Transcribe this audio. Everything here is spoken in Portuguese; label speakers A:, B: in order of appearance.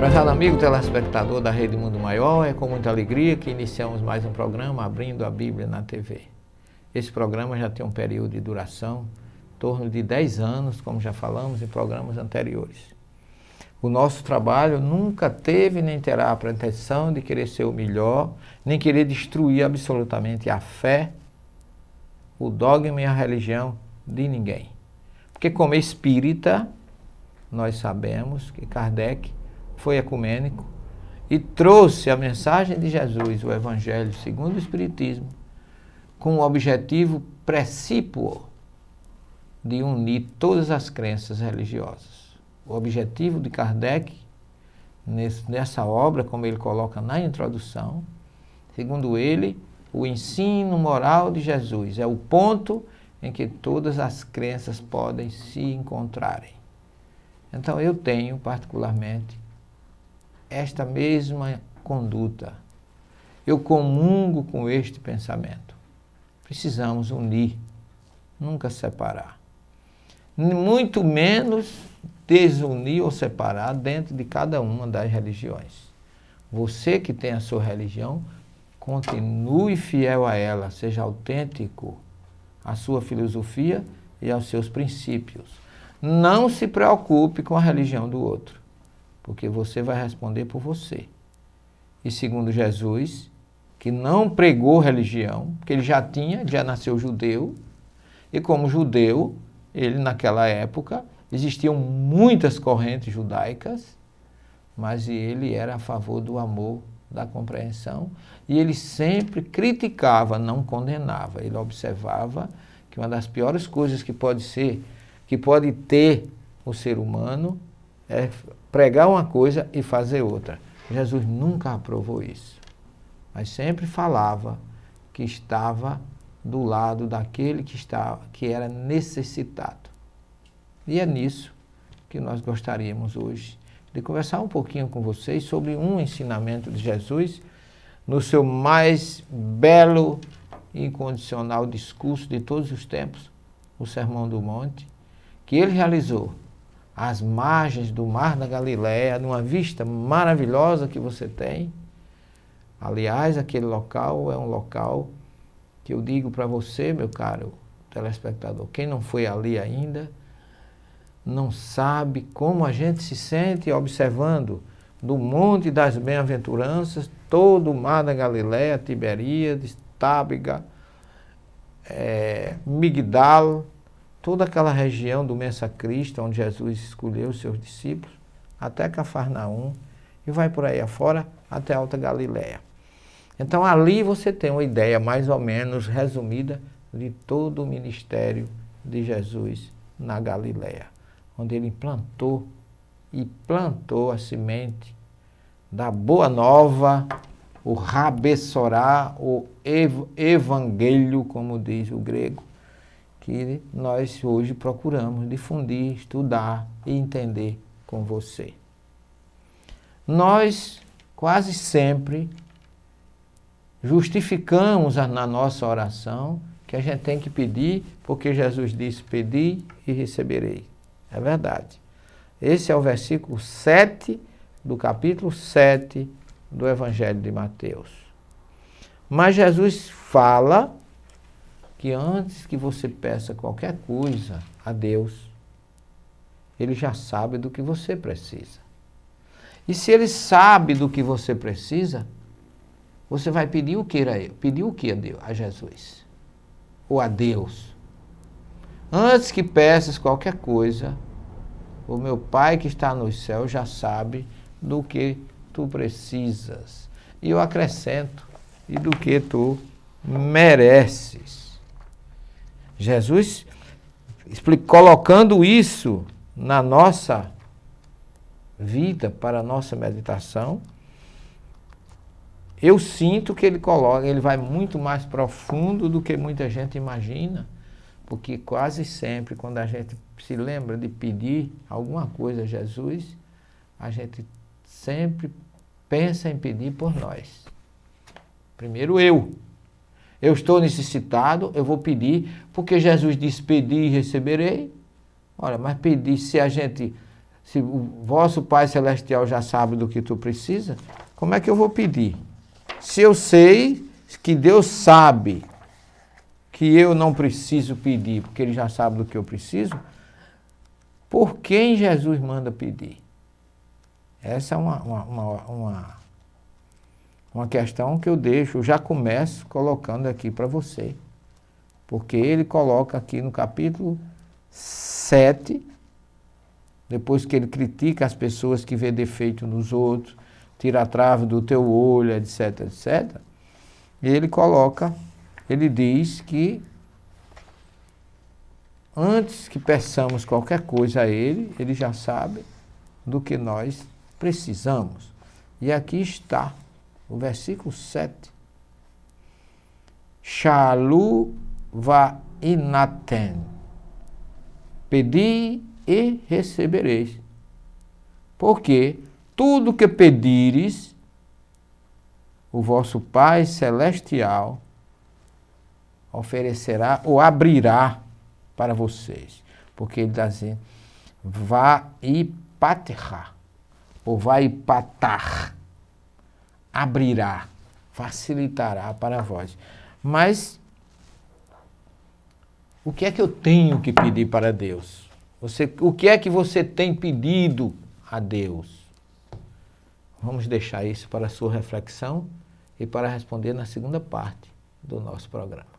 A: Prezado amigo telespectador da Rede Mundo Maior, é com muita alegria que iniciamos mais um programa Abrindo a Bíblia na TV. Esse programa já tem um período de duração, em torno de 10 anos, como já falamos em programas anteriores. O nosso trabalho nunca teve nem terá a pretensão de querer ser o melhor, nem querer destruir absolutamente a fé, o dogma e a religião de ninguém. Porque como espírita, nós sabemos que Kardec foi ecumênico e trouxe a mensagem de Jesus, o Evangelho segundo o Espiritismo, com o objetivo precípuo de unir todas as crenças religiosas. O objetivo de Kardec, nessa obra, como ele coloca na introdução, segundo ele, o ensino moral de Jesus é o ponto em que todas as crenças podem se encontrarem. Então eu tenho particularmente esta mesma conduta. Eu comungo com este pensamento. Precisamos unir, nunca separar. Muito menos desunir ou separar dentro de cada uma das religiões. Você que tem a sua religião, continue fiel a ela, seja autêntico à sua filosofia e aos seus princípios. Não se preocupe com a religião do outro, porque você vai responder por você. E segundo Jesus, que não pregou religião, porque ele já nasceu judeu, e como judeu, ele naquela época, existiam muitas correntes judaicas, mas ele era a favor do amor, da compreensão, e ele sempre criticava, não condenava. Ele observava que uma das piores coisas que pode ter o ser humano é pregar uma coisa e fazer outra. Jesus nunca aprovou isso, mas sempre falava que estava do lado daquele que era necessitado. E é nisso que nós gostaríamos hoje de conversar um pouquinho com vocês sobre um ensinamento de Jesus no seu mais belo e incondicional discurso de todos os tempos, o Sermão do Monte, que ele realizou às margens do Mar da Galileia, numa vista maravilhosa que você tem. Aliás, aquele local é um local que eu digo para você, meu caro telespectador, quem não foi ali ainda, não sabe como a gente se sente observando do Monte das Bem-aventuranças, todo o Mar da Galileia, Tiberíades, Tábega, Migdal, toda aquela região do Mensa Cristo, onde Jesus escolheu os seus discípulos, até Cafarnaum, e vai por aí afora até Alta Galileia. Então ali você tem uma ideia mais ou menos resumida de todo o ministério de Jesus na Galileia, onde ele plantou a semente da Boa Nova, o Rabessorá, o Evangelho, como diz o grego, que nós hoje procuramos difundir, estudar e entender com você. Nós quase sempre justificamos na nossa oração que a gente tem que pedir, porque Jesus disse: pedi e receberei. É verdade. Esse é o versículo 7 do capítulo 7 do Evangelho de Mateus. Mas Jesus fala que antes que você peça qualquer coisa a Deus, ele já sabe do que você precisa. E se ele sabe do que você precisa, você vai pedir o que a ele? Pedir o que a Jesus? Ou a Deus? Antes que peças qualquer coisa, o meu Pai que está nos céus já sabe do que tu precisas. E eu acrescento, e do que tu mereces. Jesus, colocando isso na nossa vida, para a nossa meditação, eu sinto que ele vai muito mais profundo do que muita gente imagina, porque quase sempre, quando a gente se lembra de pedir alguma coisa a Jesus, a gente sempre pensa em pedir por nós. Primeiro eu estou necessitado, eu vou pedir, porque Jesus disse: pedi e receberei. Olha, mas pedir, se a gente Se o vosso Pai Celestial já sabe do que tu precisa, como é que eu vou pedir? Se eu sei que Deus sabe que eu não preciso pedir, porque Ele já sabe do que eu preciso, por quem Jesus manda pedir? Essa é uma questão que eu deixo, eu já começo colocando aqui para você. Porque ele coloca aqui no capítulo 7, depois que ele critica as pessoas que vê defeito nos outros, tira a trave do teu olho, etc, etc. E ele coloca, ele diz que antes que peçamos qualquer coisa a ele, ele já sabe do que nós precisamos. E aqui está o versículo 7. Shalu va inaten. Pedi e recebereis. Porque tudo que pedires, o vosso Pai Celestial oferecerá ou abrirá para vocês. Porque ele está dizendo, vá ipaterra, ou vai ipatar, abrirá, facilitará para vós. Mas o que é que eu tenho que pedir para Deus? O que é que você tem pedido a Deus? Vamos deixar isso para a sua reflexão e para responder na segunda parte do nosso programa.